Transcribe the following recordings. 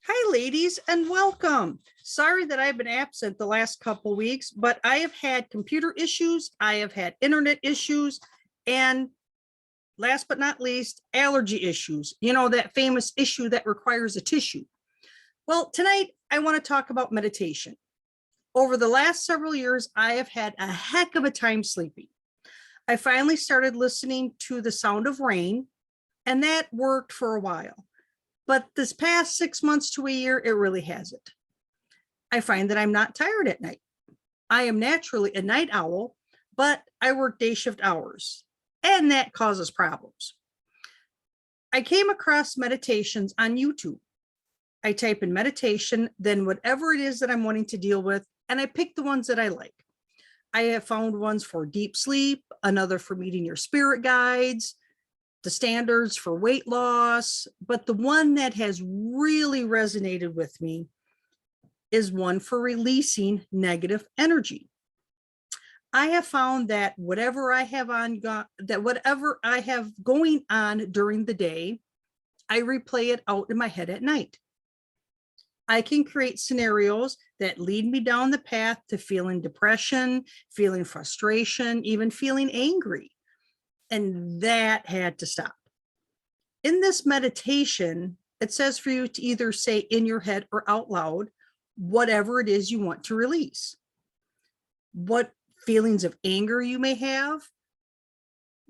Hi, ladies, and welcome. Sorry that I've been absent the last couple weeks, but I have had computer issues, I have had internet issues, and last but not least, allergy issues. You know, that famous issue that requires a tissue. Well, tonight I want to talk about meditation. Over the last several years, I have had a heck of a time sleeping. I finally started listening to the sound of rain, and that worked for a while. But this past 6 months to a year, it really hasn't. I find that I'm not tired at night. I am naturally a night owl, but I work day shift hours, and that causes problems. I came across meditations on YouTube. I type in meditation, then whatever it is that I'm wanting to deal with, and I pick the ones that I like. I have found ones for deep sleep, another for meeting your spirit guides, the standards for weight loss, but the one that has really resonated with me is one for releasing negative energy. I have found that whatever I have going on during the day, I replay it out in my head at night. I can create scenarios that lead me down the path to feeling depression, feeling frustration, even feeling angry. And that had to stop. In this meditation, it says for you to either say in your head or out loud, whatever it is you want to release. What feelings of anger you may have,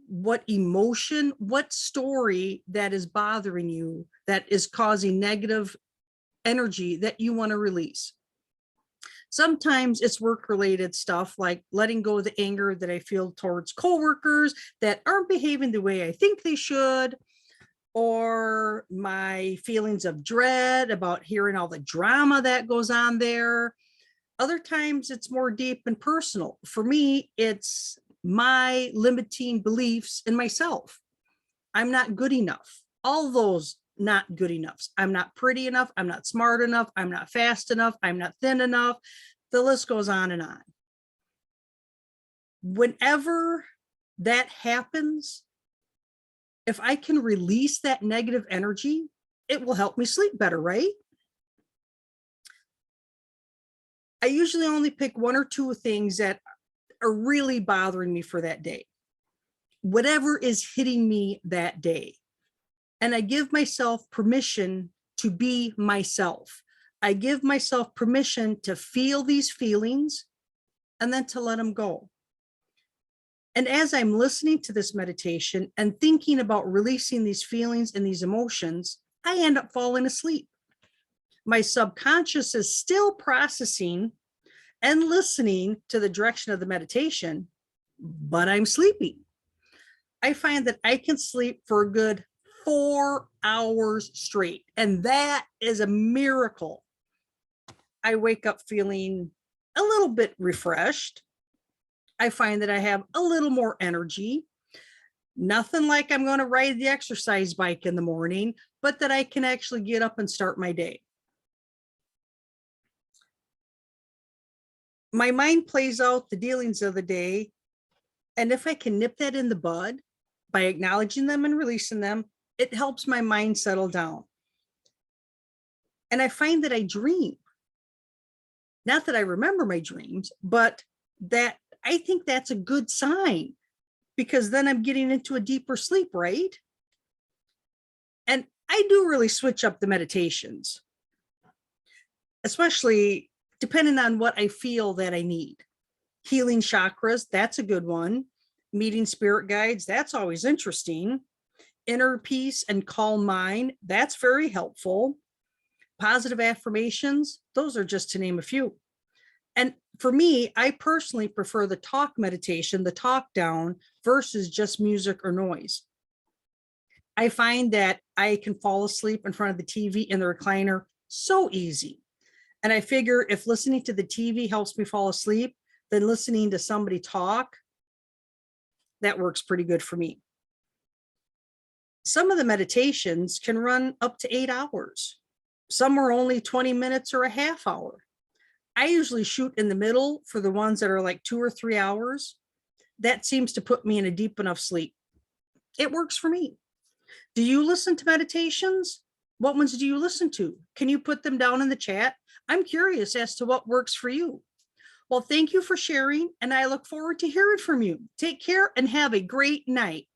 what emotion, what story that is bothering you, that is causing negative energy that you want to release. Sometimes it's work-related stuff like letting go of the anger that I feel towards coworkers that aren't behaving the way I think they should, or my feelings of dread about hearing all the drama that goes on there. Other times it's more deep and personal. For me, it's my limiting beliefs in myself. I'm not good enough. All those not good enoughs. I'm not pretty enough. I'm not smart enough. I'm not fast enough. I'm not thin enough. The list goes on and on. Whenever that happens, if I can release that negative energy, it will help me sleep better, right? I usually only pick one or two things that are really bothering me for that day, whatever is hitting me that day. And I give myself permission to be myself. I give myself permission to feel these feelings and then to let them go. And as I'm listening to this meditation and thinking about releasing these feelings and these emotions, I end up falling asleep. My subconscious is still processing and listening to the direction of the meditation, but I'm sleeping. I find that I can sleep for a good 4 hours straight, and that is a miracle. I wake up feeling a little bit refreshed. I find that I have a little more energy. Nothing like I'm going to ride the exercise bike in the morning, but that I can actually get up and start my day. My mind plays out the dealings of the day, and if I can nip that in the bud by acknowledging them and releasing them, it helps my mind settle down. And I find that I dream. Not that I remember my dreams, but that I think that's a good sign, because then I'm getting into a deeper sleep, right? And I do really switch up the meditations, especially depending on what I feel that I need. Healing chakras, that's a good one. Meeting spirit guides, that's always interesting. Inner peace and calm mind, that's very helpful. Positive affirmations, those are just to name a few. And for me, I personally prefer the talk meditation, the talk down, versus just music or noise. I find that I can fall asleep in front of the TV in the recliner so easy. And I figure if listening to the TV helps me fall asleep, then listening to somebody talk, that works pretty good for me. Some of the meditations can run up to 8 hours. Some are only 20 minutes or a half hour. I usually shoot in the middle for the ones that are like 2 or 3 hours. That seems to put me in a deep enough sleep. It works for me. Do you listen to meditations? What ones do you listen to? Can you put them down in the chat? I'm curious as to what works for you. Well, thank you for sharing, and I look forward to hearing from you. Take care and have a great night.